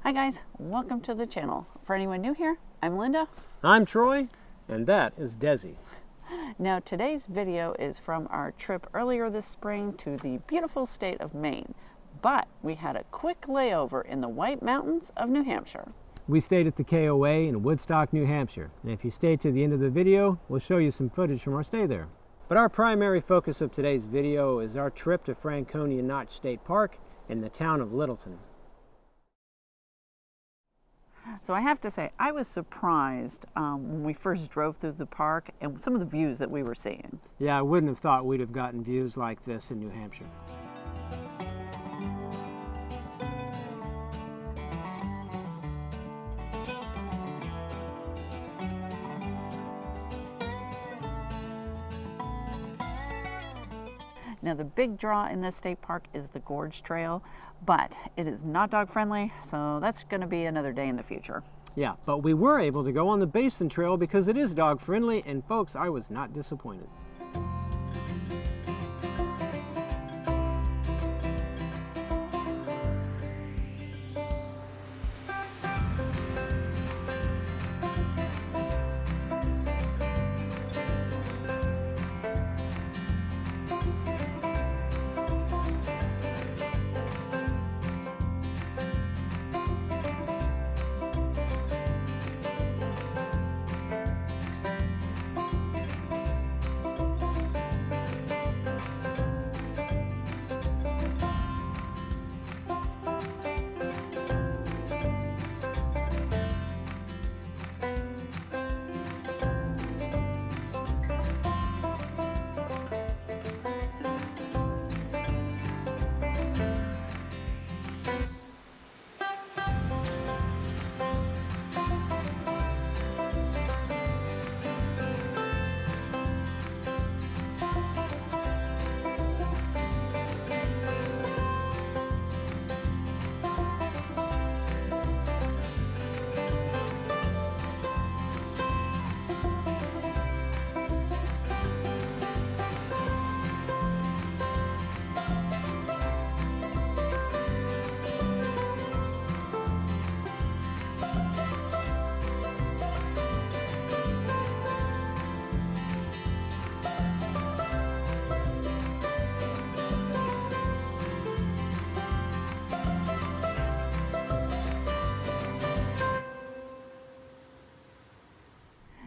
Hi guys, welcome to the channel. For anyone new here, I'm Linda. I'm Troy, and that is Desi. Now today's video is from our trip earlier this spring to the beautiful state of Maine, but we had a quick layover in the White Mountains of New Hampshire. We stayed at the KOA in Woodstock, New Hampshire, and if you stay to the end of the video, we'll show you some footage from our stay there. But our primary focus of today's video is our trip to Franconia Notch State Park in the town of Littleton. So I have to say, I was surprised when we first drove through the park and some of the views that we were seeing. Yeah, I wouldn't have thought we'd have gotten views like this in New Hampshire. Now the big draw in this state park is the Gorge Trail, but it is not dog friendly, so that's going to be another day in the future. Yeah, but we were able to go on the Basin Trail because it is dog friendly, and folks, I was not disappointed.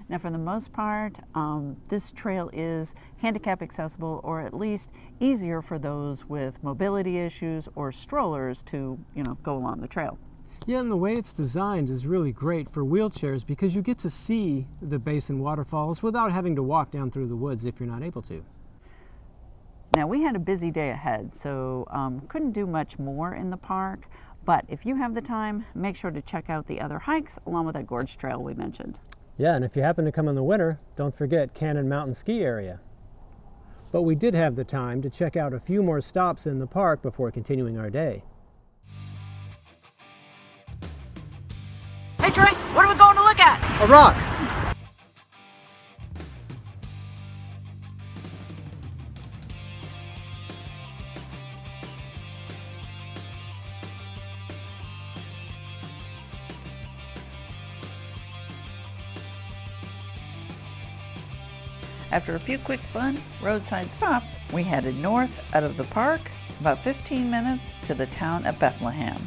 Now for the most part, this trail is handicap accessible, or at least easier for those with mobility issues or strollers to, go along the trail. Yeah, and the way it's designed is really great for wheelchairs because you get to see the basin waterfalls without having to walk down through the woods if you're not able to. Now we had a busy day ahead, so couldn't do much more in the park, but if you have the time, make sure to check out the other hikes along with that gorge trail we mentioned. Yeah, and if you happen to come in the winter, don't forget Kanc Mountain Ski Area. But we did have the time to check out a few more stops in the park before continuing our day. Hey Troy, what are we going to look at? A rock! After a few quick fun roadside stops, we headed north out of the park, about 15 minutes to the town of Bethlehem.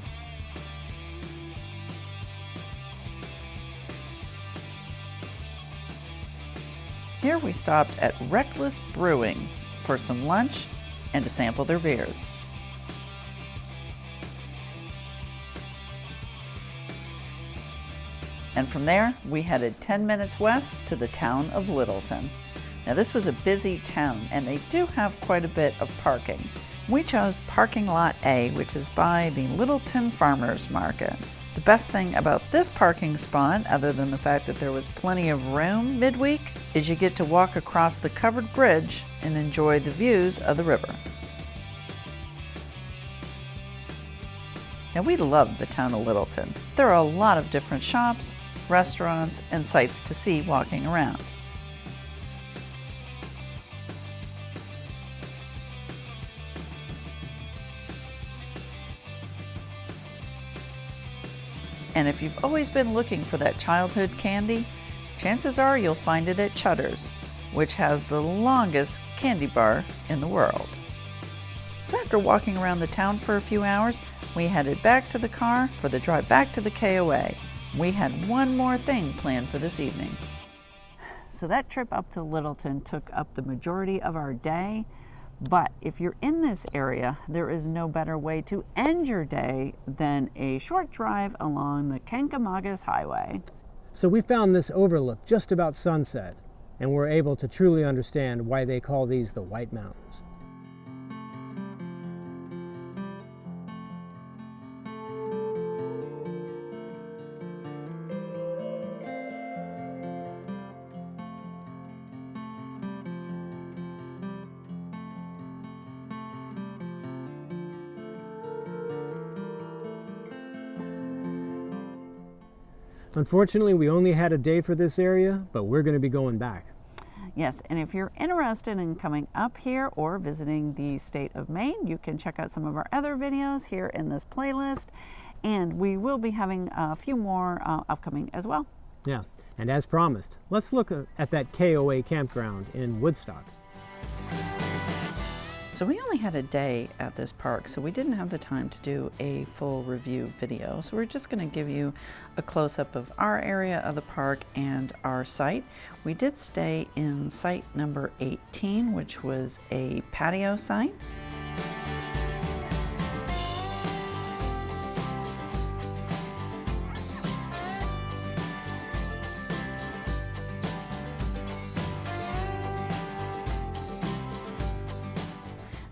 Here we stopped at Reklis Brewing for some lunch and to sample their beers. And from there, we headed 10 minutes west to the town of Littleton. Now this was a busy town, and they do have quite a bit of parking. We chose parking lot A, which is by the Littleton Farmers Market. The best thing about this parking spot, other than the fact that there was plenty of room midweek, is you get to walk across the covered bridge and enjoy the views of the river. Now we love the town of Littleton. There are a lot of different shops, restaurants, and sights to see walking around. And if you've always been looking for that childhood candy, chances are you'll find it at Chudder's, which has the longest candy bar in the world. So after walking around the town for a few hours, we headed back to the car for the drive back to the KOA. We had one more thing planned for this evening. So that trip up to Littleton took up the majority of our day, but if you're in this area, there is no better way to end your day than a short drive along the Kanc Highway. So we found this overlook just about sunset, and we're able to truly understand why they call these the White Mountains. Unfortunately, we only had a day for this area, but we're going to be going back. Yes, and if you're interested in coming up here or visiting the state of Maine, you can check out some of our other videos here in this playlist, and we will be having a few more upcoming as well. Yeah, and as promised, let's look at that KOA campground in Woodstock. So we only had a day at this park, so we didn't have the time to do a full review video. So we're just going to give you a close-up of our area of the park and our site. We did stay in site number 18, which was a patio site.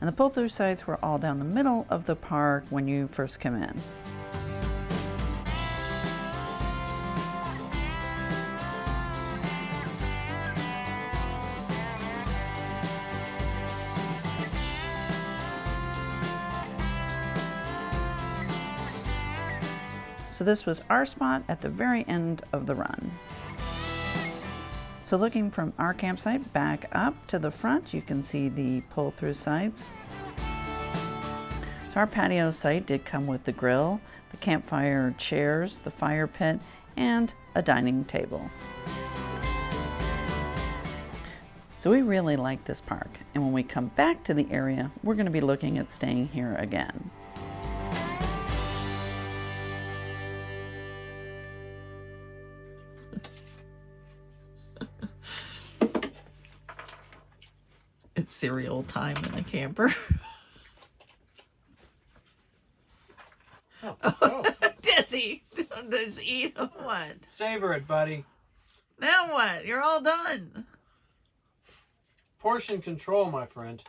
And the pull-through sites were all down the middle of the park when you first come in. So this was our spot at the very end of the run. So looking from our campsite back up to the front, you can see the pull-through sites. So our patio site did come with the grill, the campfire chairs, the fire pit, and a dining table. So we really like this park, and when we come back to the area, we're going to be looking at staying here again. It's cereal time in the camper. Oh. Desi, does eat what? Savor it, buddy. Now what? You're all done. Portion control, my friend.